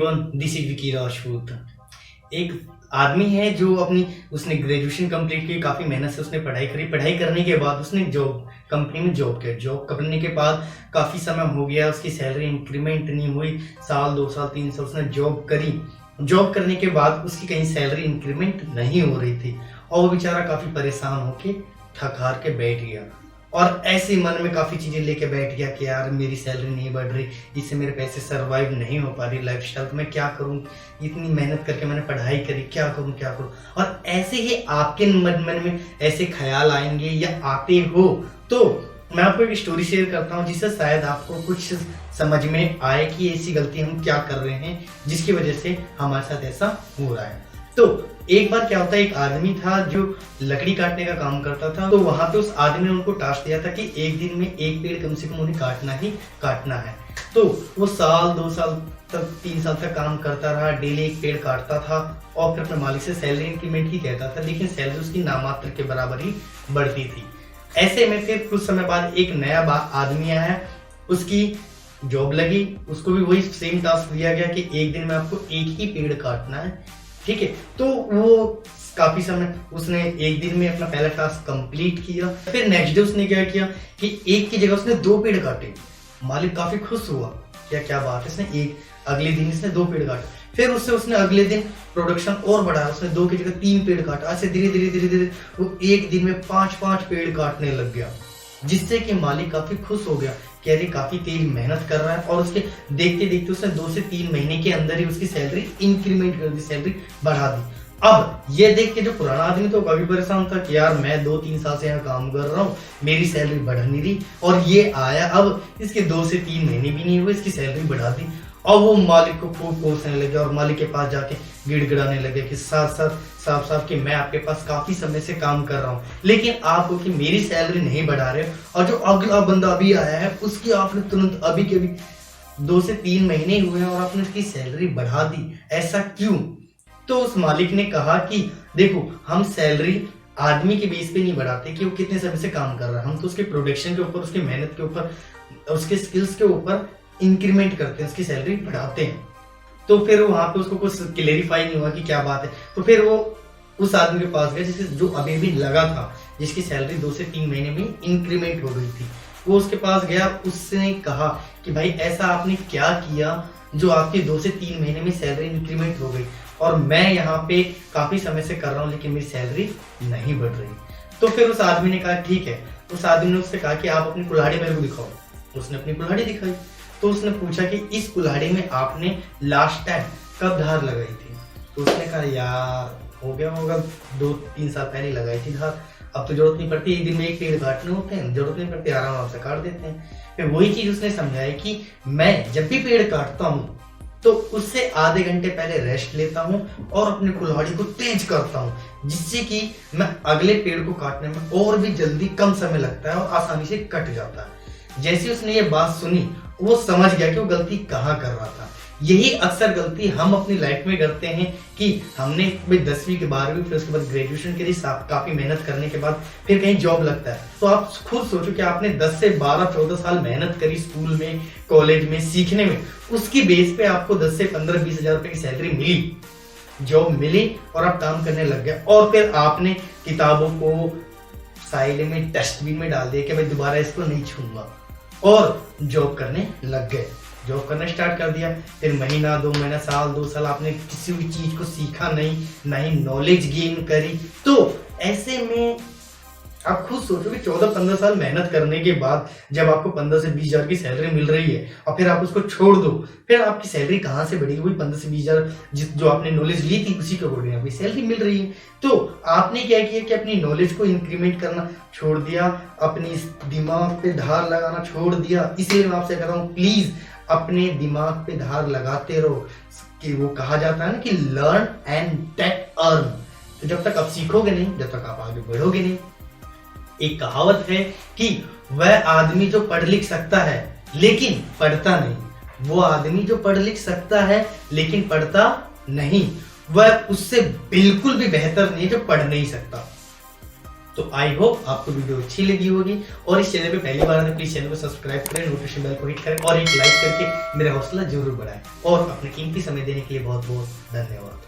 Everyone, this is Vicky Rajput. एक आदमी है जो उसने ग्रेजुएशन कंप्लीट की, काफ़ी मेहनत से उसने पढ़ाई करी। पढ़ाई करने के बाद उसने कंपनी में जॉब किया। जॉब करने के बाद काफ़ी समय हो गया, उसकी सैलरी इंक्रीमेंट नहीं हुई। साल 2 साल 3 साल उसने जॉब करी। जॉब करने के बाद उसकी कहीं सैलरी इंक्रीमेंट नहीं हो रही थी और वो बेचारा काफ़ी परेशान होके थक हार के बैठ गया और ऐसे मन में काफ़ी चीज़ें लेके बैठ गया कि यार मेरी सैलरी नहीं बढ़ रही, इससे मेरे पैसे सर्वाइव नहीं हो पा रही लाइफस्टाइल, तो मैं क्या करूं, इतनी मेहनत करके मैंने पढ़ाई करी, क्या करूं। और ऐसे ही आपके मन में ऐसे ख्याल आएंगे या आते हो तो मैं आपको एक स्टोरी शेयर करता हूं जिससे शायद आपको कुछ समझ में आए कि ऐसी गलती हम क्या कर रहे हैं जिसकी वजह से हमारे साथ ऐसा हो रहा है। तो एक बार क्या होता है, एक आदमी था जो लकड़ी काटने का काम करता था। तो वहां पे उस आदमी ने उनको टास्क दिया था कि एक दिन में एक पेड़ कम से कम उन्हें काटना ही काटना है। तो वो साल 2 साल तक 3 साल तक काम करता रहा, डेली एक पेड़ काटता था और फिर अपने मालिक से सैलरी इंक्रीमेंट ही कहता था, लेकिन सैलरी उसकी नामात्र के बराबर ही बढ़ती थी। ऐसे में फिर कुछ समय बाद एक नया आदमी आया, उसकी जॉब लगी, उसको भी वही सेम टास्क दिया गया कि एक दिन में आपको एक ही पेड़ काटना है, ठीक है। तो वो काफी समय उसने एक दिन में अपना पहला टास्क कंप्लीट किया। फिर नेक्स्ट डे उसने क्या किया कि एक की जगह उसने 2 पेड़ काटे। मालिक काफी खुश हुआ, क्या बात है, इसने अगले दिन इसने 2 पेड़ काटे। फिर उसने अगले दिन प्रोडक्शन और बढ़ाया, उसने 2 की जगह 3 पेड़ काटा। ऐसे धीरे धीरे वो एक दिन में 5-5 पेड़ काटने लग गया, जिससे कि मालिक काफी खुश हो गया कि अरे काफी तेज मेहनत कर रहा है। और उसके देखते देखते उसने 2 से 3 महीने के अंदर ही उसकी सैलरी इंक्रीमेंट कर दी, सैलरी बढ़ा दी। अब ये देख के जो पुराना आदमी तो काफी परेशान था कि यार मैं 2-3 साल से यहाँ काम कर रहा हूँ, मेरी सैलरी बढ़ नहीं रही, और ये आया अब इसके 2 से 3 महीने भी नहीं हुए, इसकी सैलरी बढ़ा दी। और वो मालिक को खूब कोसने लगे और मालिक के पास जाके गिड़गिड़ाने लगे कि साफ कि मैं आपके पास काफी समय से काम कर रहा हूँ, लेकिन आप कि मेरी सैलरी नहीं बढ़ा रहे, और जो अगला बंदा अभी आया है उसकी आपने तुरंत अभी के अभी 2 से 3 महीने हुए हैं और आपने उसकी सैलरी बढ़ा दी, ऐसा क्यों? तो उस मालिक ने कहा कि देखो, हम सैलरी आदमी के बेस पे नहीं बढ़ाते कि वो कितने समय से काम कर रहा है, हम तो उसके प्रोडक्शन के ऊपर, उसकी मेहनत के ऊपर, उसके स्किल्स के ऊपर इंक्रीमेंट करते हैं, उसकी सैलरी बढ़ाते हैं। तो फिर वहां पे उसको कुछ क्लेरिफाई नहीं हुआ कि क्या बात है। तो फिर वो उस आदमी के पास गया जिसे जो अभी भी लगा था, जिसकी सैलरी 2 से 3 महीने में इंक्रीमेंट हो गई थी। वो उसके पास गया, उसने कहा कि भाई ऐसा आपने क्या किया जो आपकी 2 से 3 महीने में सैलरी इंक्रीमेंट हो गई, और मैं यहाँ पे काफी समय से कर रहा हूँ लेकिन मेरी सैलरी नहीं बढ़ रही। तो फिर उस आदमी ने कहा ठीक है। उस आदमी ने उससे कहा कि आप अपनी कुल्हाड़ी मेरे को दिखाओ। उसने अपनी कुल्हाड़ी दिखाई। तो उसने पूछा कि इस कुल्हाड़ी में आपने लास्ट टाइम कब धार लगाई थी? तो उसने कहा यार हो गया होगा 2-3 साल पहले लगाई थी धार, अब तो जरूरत नहीं पड़ती, एक दिन में एक पेड़ काटने होते हैं, जरूरत नहीं पड़ती, आराम से काट देते हैं। फिर वही चीज उसने समझाई कि मैं जब भी पेड़ काटता हूँ तो उससे आधे घंटे पहले रेस्ट लेता हूँ और अपनी कुल्हाड़ी को तेज करता हूँ, जिससे कि मैं अगले पेड़ को काटने में और भी जल्दी कम समय लगता है और आसानी से कट जाता है। जैसे उसने ये बात सुनी, वो समझ गया कि वो गलती कहाँ कर रहा था। यही अक्सर गलती हम अपनी लाइफ में करते हैं कि हमने 10वीं के 12वीं फिर उसके बाद ग्रेजुएशन के लिए काफी मेहनत करने के बाद फिर कहीं जॉब लगता है। तो आप खुद सोचो कि आपने 10 से 12-14 साल मेहनत करी स्कूल में, कॉलेज में, सीखने में, उसकी बेस पे आपको 10 से 15-20 हजार रुपए की सैलरी मिली, जॉब मिली और आप काम करने लग गए, और फिर आपने किताबों को साइड में डस्टबिन में डाल दिया कि भाई दोबारा इसको नहीं छूंगा, और जॉब करने लग गए, जॉब करना स्टार्ट कर दिया। फिर महीना, 2 महीना, साल, 2 साल आपने किसी भी चीज को सीखा नहीं, ना ही नॉलेज गेन करी। तो ऐसे में आप खुद सोचो कि 14-15 साल मेहनत करने के बाद जब आपको 15 से 20 हजार की सैलरी मिल रही है और फिर आप उसको छोड़ दो, फिर आपकी सैलरी कहाँ से बढ़ेगी? वही 15 से 20 हजार जो आपने नॉलेज ली थी उसी के अकॉर्डिंग आपकी सैलरी मिल रही है। तो आपने क्या किया कि अपनी नॉलेज को इंक्रीमेंट करना छोड़ दिया, अपनी दिमाग पे धार लगाना छोड़ दिया। इसलिए मैं आपसे कह रहा हूँ, प्लीज अपने दिमाग पे धार लगाते रहो। कि वो कहा जाता है ना कि लर्न एंड टेक अर्न। तो जब तक आप सीखोगे नहीं, जब तक आप आगे बढ़ोगे नहीं। एक कहावत है कि वह आदमी जो पढ़ लिख सकता है लेकिन पढ़ता नहीं, वो आदमी जो पढ़ लिख सकता है लेकिन पढ़ता नहीं, वह उससे बिल्कुल भी बेहतर नहीं जो पढ़ नहीं सकता। तो आई होप आपको वीडियो अच्छी लगी होगी, और इस चैनल पे पहली बार है तो प्लीज चैनल को सब्सक्राइब करें, नोटिफिकेशन बेल को हिट करें और एक लाइक करके मेरा हौसला जरूर बढ़ाएं। और अपने कीमती समय देने के लिए बहुत बहुत धन्यवाद।